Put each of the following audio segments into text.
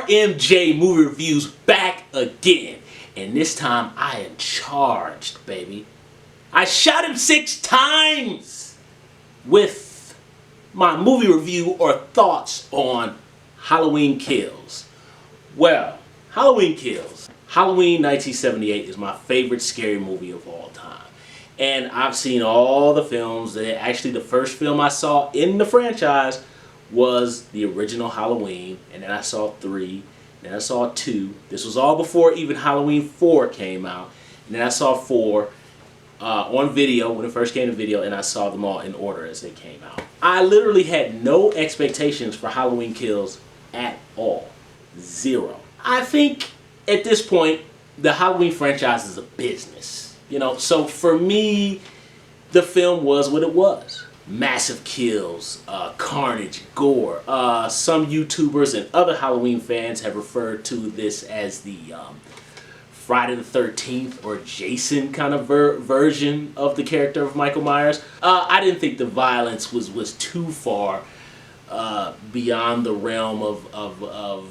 RMJ Movie Reviews back again. And this time I am charged, baby. I shot him 6 times with my movie review or thoughts on Halloween Kills. Well, Halloween Kills. Halloween 1978 is my favorite scary movie of all time. And I've seen all the films. Actually, the first film I saw in the franchise was the original Halloween, and then I saw 3, then I saw 2. This was all before even Halloween 4 came out. And then I saw 4 on video when it first came to video, and I saw them all in order as they came out. I literally had no expectations for Halloween Kills at all. 0. I think at this point, the Halloween franchise is a business. You know, so for me, the film was what it was. Massive kills, carnage, gore. Some YouTubers and other Halloween fans have referred to this as the Friday the 13th or Jason kind of version of the character of Michael Myers. I didn't think the violence was too far beyond the realm of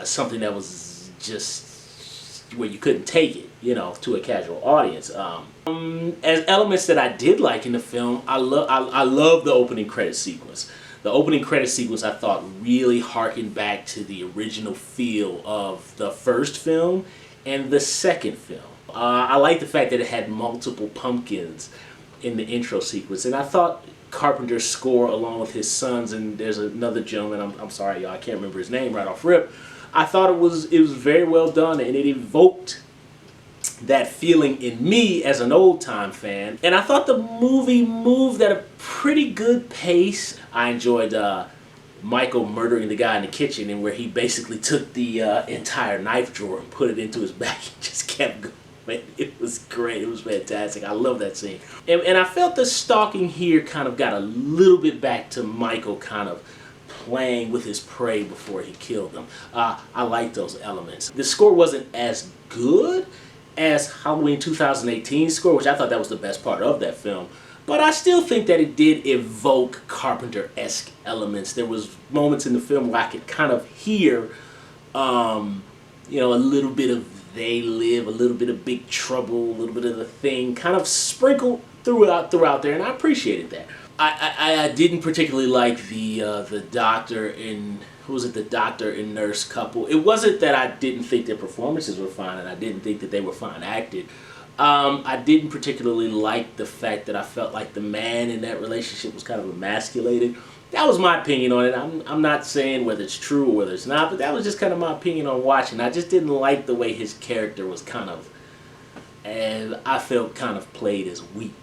something that was just where you couldn't take it, you know, to a casual audience. As elements that I did like in the film, I love the opening credit sequence. The opening credit sequence I thought really harkened back to the original feel of the first film and the second film. I like the fact that it had multiple pumpkins in the intro sequence, and I thought Carpenter's score along with his sons, and there's another gentleman, I'm sorry y'all, I can't remember his name right off rip. I thought it was very well done, and it evoked that feeling in me as an old-time fan. And I thought the movie moved at a pretty good pace. I enjoyed Michael murdering the guy in the kitchen, and where he basically took the entire knife drawer and put it into his bag and just kept going. It was great. It was fantastic. I love that scene. And I felt the stalking here kind of got a little bit back to Michael kind of playing with his prey before he killed them. I like those elements. The score wasn't as good as Halloween 2018 score, which I thought that was the best part of that film. But I still think that it did evoke Carpenter-esque elements. There was moments in the film where I could kind of hear, you know, a little bit of They Live, a little bit of Big Trouble, a little bit of The Thing, kind of sprinkled throughout there, and I appreciated that. I didn't particularly like the doctor and the doctor and nurse couple. It wasn't that I didn't think their performances were fine, and I didn't think that they were fine acted. I didn't particularly like the fact that I felt like the man in that relationship was kind of emasculated. That was my opinion on it. I'm not saying whether it's true or whether it's not, but that was just kind of my opinion on watching. I just didn't like the way his character was kind of, and I felt kind of played as weak.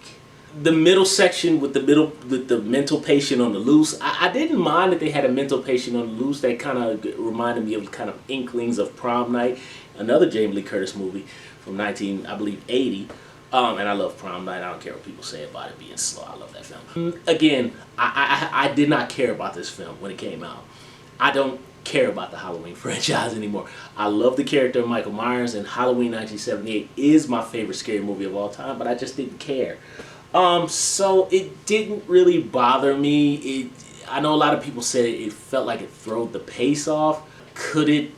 The middle section with the mental patient on the loose, I didn't mind that they had a mental patient on the loose. That kind of reminded me of kind of inklings of Prom Night, another Jamie Lee Curtis movie from 1980. And I love Prom Night. I don't care what people say about it being slow. I love that film. Again, I did not care about this film when it came out. I don't care about the Halloween franchise anymore. I love the character of Michael Myers, and Halloween 1978 is my favorite scary movie of all time, but I just didn't care. So it didn't really bother me. I know a lot of people said it felt like it throwed the pace off. Did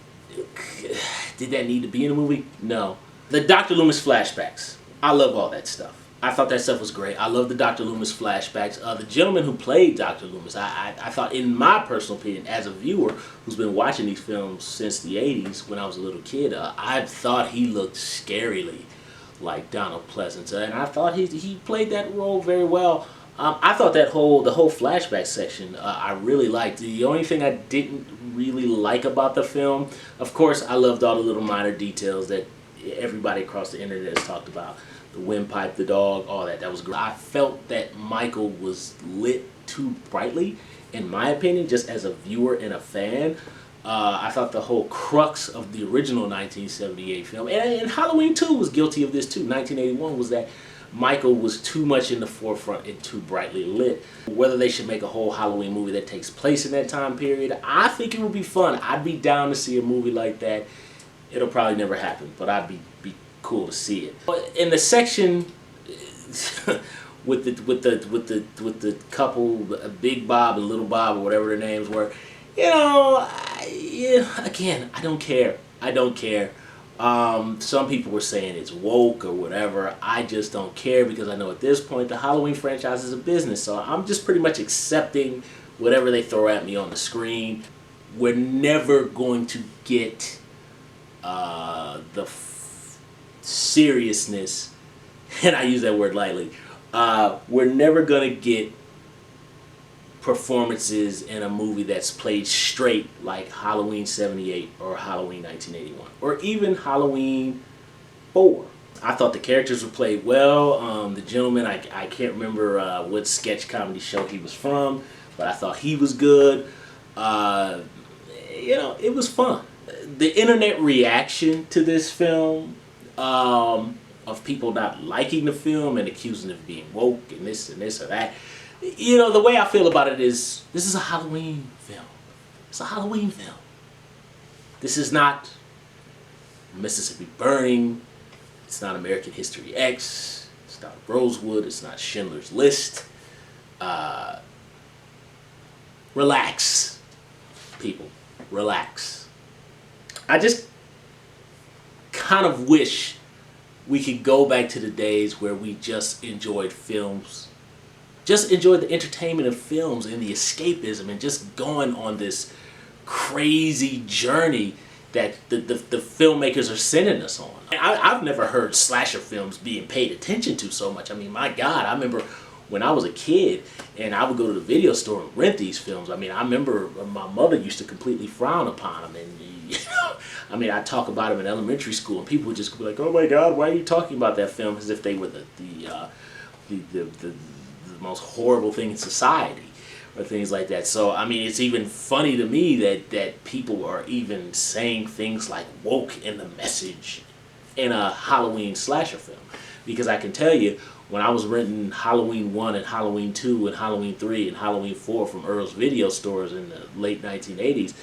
that need to be in a movie? No. The Dr. Loomis flashbacks. I love all that stuff. I thought that stuff was great. I love the Dr. Loomis flashbacks. The gentleman who played Dr. Loomis, I thought, in my personal opinion, as a viewer who's been watching these films since the 80s when I was a little kid, I thought he looked scarily like Donald Pleasence, and I thought he played that role very well. I thought the whole flashback section I really liked. The only thing I didn't really like about the film, of course, I loved all the little minor details that everybody across the internet has talked about. The windpipe, the dog, all that. That was great. I felt that Michael was lit too brightly, in my opinion, just as a viewer and a fan. I thought the whole crux of the original 1978 film, and Halloween 2 was guilty of this too, 1981, was that Michael was too much in the forefront and too brightly lit. Whether they should make a whole Halloween movie that takes place in that time period, I think it would be fun. I'd be down to see a movie like that. It'll probably never happen, but I'd be cool to see it. But in the section with the couple, Big Bob and Little Bob, or whatever their names were, Again, I don't care. I don't care. Some people were saying it's woke or whatever. I just don't care because I know at this point the Halloween franchise is a business. So I'm just pretty much accepting whatever they throw at me on the screen. We're never going to get the seriousness, and I use that word lightly. We're never going to get performances in a movie that's played straight like Halloween 78 or Halloween 1981 or even Halloween 4. I thought the characters were played well. The gentleman, I can't remember what sketch comedy show he was from, but I thought he was good. It was fun. The internet reaction to this film, of people not liking the film and accusing it of being woke and this or that. The way I feel about it is, this is a Halloween film. It's a Halloween film. This is not Mississippi Burning. It's not American History X. It's not Rosewood. It's not Schindler's List. Relax, people. Relax. I just kind of wish we could go back to the days where we just enjoyed films. Just enjoyed the entertainment of films and the escapism and just going on this crazy journey that the filmmakers are sending us on. I've never heard slasher films being paid attention to so much. I mean, my God, I remember when I was a kid and I would go to the video store and rent these films. I mean, I remember my mother used to completely frown upon them. And, I talk about them in elementary school and people would just be like, oh my God, why are you talking about that film? As if they were the most horrible thing in society or things like that. So it's even funny to me that people are even saying things like woke in the message in a Halloween slasher film, because I can tell you, when I was renting Halloween 1 and Halloween 2 and Halloween 3 and Halloween 4 from Earl's video stores in the late 1980s,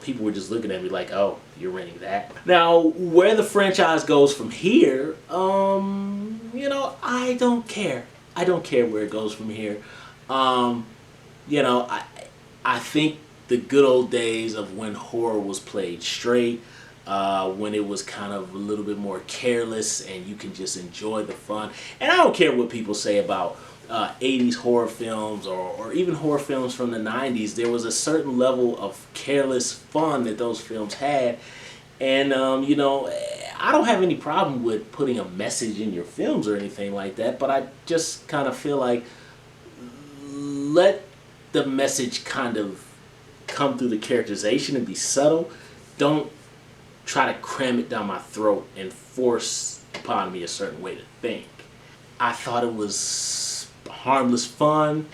people were just looking at me like, oh, you're renting that? Now, where the franchise goes from here, I don't care. I don't care where it goes from here. I think the good old days of when horror was played straight, when it was kind of a little bit more careless and you can just enjoy the fun. And I don't care what people say about 80s horror films or even horror films from the 90s. There was a certain level of careless fun that those films had. And, I don't have any problem with putting a message in your films or anything like that, but I just kind of feel like let the message kind of come through the characterization and be subtle. Don't try to cram it down my throat and force upon me a certain way to think. I thought it was harmless fun.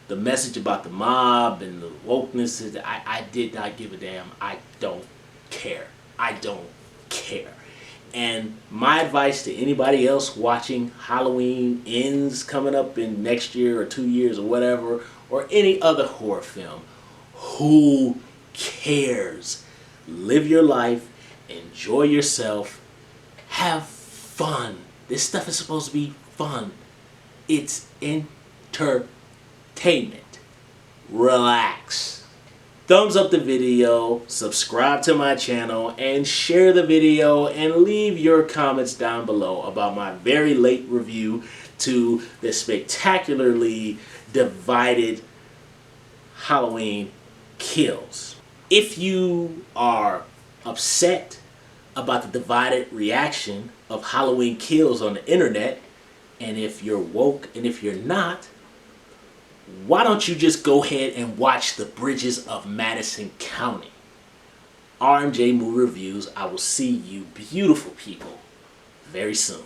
The message about the mob and the wokeness, I did not give a damn. I don't care. I don't care. And my advice to anybody else watching Halloween Ends coming up in next year or 2 years or whatever, or any other horror film, who cares? Live your life, enjoy yourself, have fun. This stuff is supposed to be fun. It's entertainment. Relax. Thumbs up the video, subscribe to my channel, and share the video, and leave your comments down below about my very late review to the spectacularly divided Halloween Kills. If you are upset about the divided reaction of Halloween Kills on the internet, and if you're woke and if you're not, why don't you just go ahead and watch The Bridges of Madison County? RMJ Movie Reviews. I will see you beautiful people very soon.